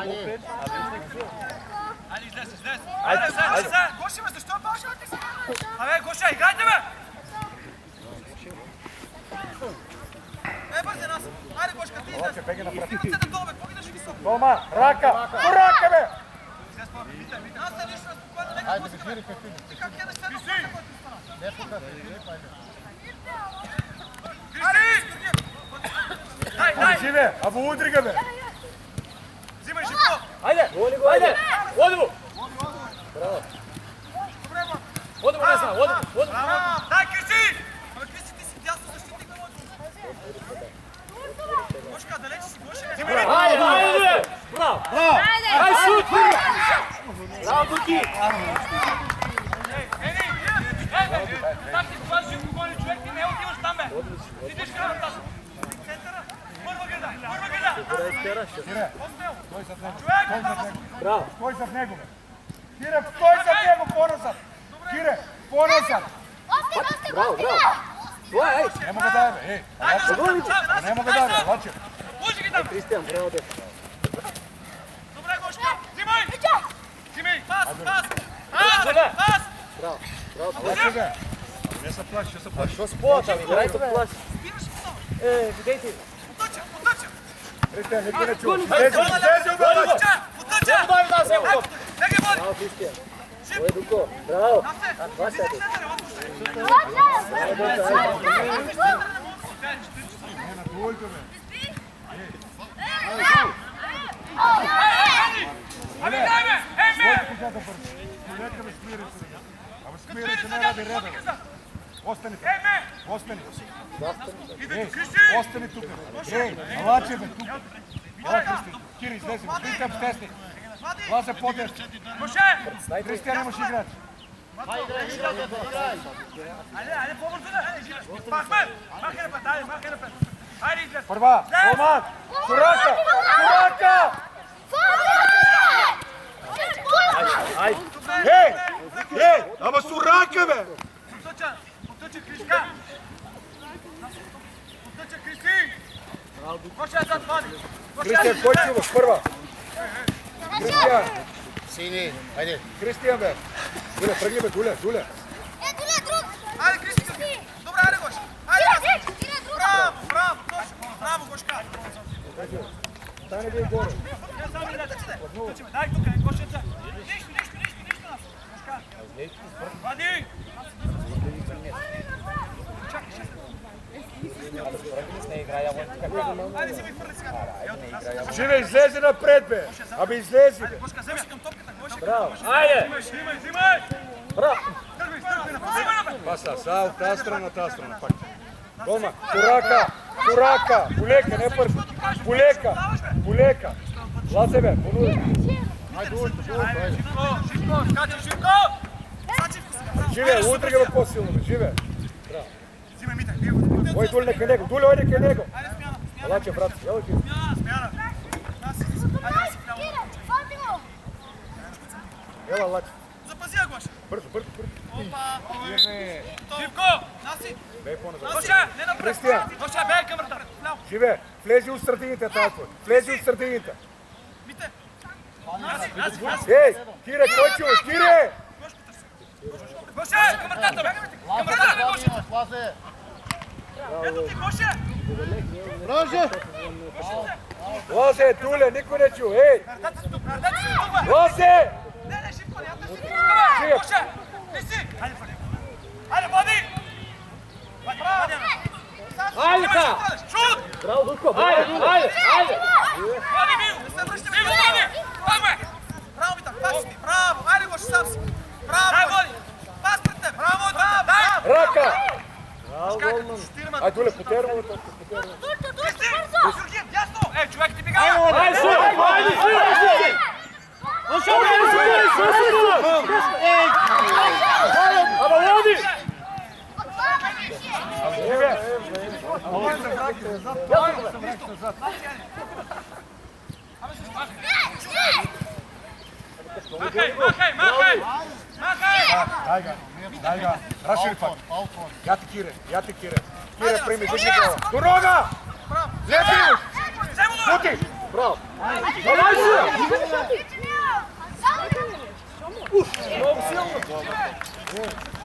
излез. Айде, Гоши, бе, защо башвате се? Абе, Гоша, играйте, бе! Бързи нас! Айде, Гошка, ти излез! Стигам се да долу, бе, какво ги държи високо? Тома, рака! Рака, бе! Аз се лично спокойно, нека пускаме! Ти как ядеш се едно пътя, който стана? Не тука, Криси! Живе, або удрига, бе! Взимай, Живко! Айде! Айде! Води му! Добре, бе! Води му, Несна! Води му! Дай, Криси! Абе, Криси, ти си дясно защитник на моето. Гошка, далеч си, Гоше! Айде! Браво! Ай, супер! Браво, Дуки! Так ти когато Живко гони човек, ти не отиваш там, бе! Ти идеш към тази. Центъра! Първа града! Стой зад него. Човек! Браво! Стой зад него, бе! Кире, стой зад него, по-назад! Кире, по-назад! Браво! Това е! Не мога да е, бе! Ей, не мога да е, бе! Лаче! Лъжи ги там! Кристиан, браво, де! Добре, Гошка! Взимай! Взимай! Пас! Браво! Лаче, бе! Не се плаши, ще се плаши. Що спорта, играйте, бе! Спираш ли то? Видейте! Потъча! Кристиан, никой не чува. Слези, бе! Потъча! Нека води! Браво, Кристиан! Ой, Дуко! Браво! Насе! На двойка, бе! Ами дай, бе! Ей, ме! Козата бързи. Колетка, бе, смири се. Абе, смири се, не ради реда, бе. Остани, бе. Ей, ме! Остани. Идете, Ей, Кристи! остани тук, бе. Ей, лаче, бе, тук. Ела, Кристи. Кири, излезе, бе. Кристиан, стесни. Лазе по-дещ. Гоше! Кристиан имаш играч. Айде, по-бързо да! Махме! Махай напред, айде, махай напред! Айде, излез! Първа, Роман, Сурака! Ей, ей, ама Сурака, бе! Потъча Кришка! Потъча Кристи! Гоше, зад води! Кристиан, кой чуваш? Първа. Кристиан, Сини, айде. Кристиан, бе. Дуля, тръгни, бе, Дуля. Айде, Кристи! Добре, айде, Гоше! Айде! Браво, точно! Браво, Гошка! Стане ви горе. Дай тук, Гошеца! Нищо нас! Гошка! Вади! Айде, си ми хвърли сега! Живе, излезе напред, бе. Абе, излези, бе. Гошка, вземи към топката! Браво! Айде! Взимай! Браво! Паса, са, от тази страна, тази страна. Пак. Дома, Сурака, полека, не първо. Полека. Лазе, бе, понуди. Живко! Скачай, Живко! Живе, утрега, бе, по-силно, бе. Живе. Взимай, Мите! Ой, Дуля, нека него. Дуля, ойде към него. Айде, смяна! Лаче, брат, ела ти. Смяна! Айде, вляво! Ела, лаче. Запази я, Гоша! Бързо. Опа! Живе. Живко! Наси! Бей по-назад. Гоша, не напред! Кристиан. Гоша, бей към врата! Вляво! Живе, влези от стратегията тази твой. Влези от стратегията. Мите! Наси! Ей, Кире, кой чуваш? Кире! Гоша, към вратата, бе! Към вратата, бе, Гоша! Лазе. Ето ти, Гоша! Лазе, Дуля, никой не чу. Ей, Вратата си тук, бе! Лазе! Не, Живко, няма да си тук, бе! Гоша! Ти си! Айде, води! Айде, води! Води, Айде, ка! Шут! Браво, Дуко! Айде! Води, Мил! Не се връщай, Мил, води! Паме! Браво, Мита, пас си! Браво! Айде, Гоша, сам си! Браво! Дай, води! Пас пред теб! Браво, дай! Рака! Браво, Голман! Ай, Дуля, потерва, бе, Кристи! Георгиев, дясно! Ей, човек, ти бега! Айде, супер! Айде, супер! Ама води! Живе! Махай! Дай ga. Разшири пак. Я ти, Кире. Кире, прими, дигни глава. Дорога! Не биваш! Пути! Браво! Айде!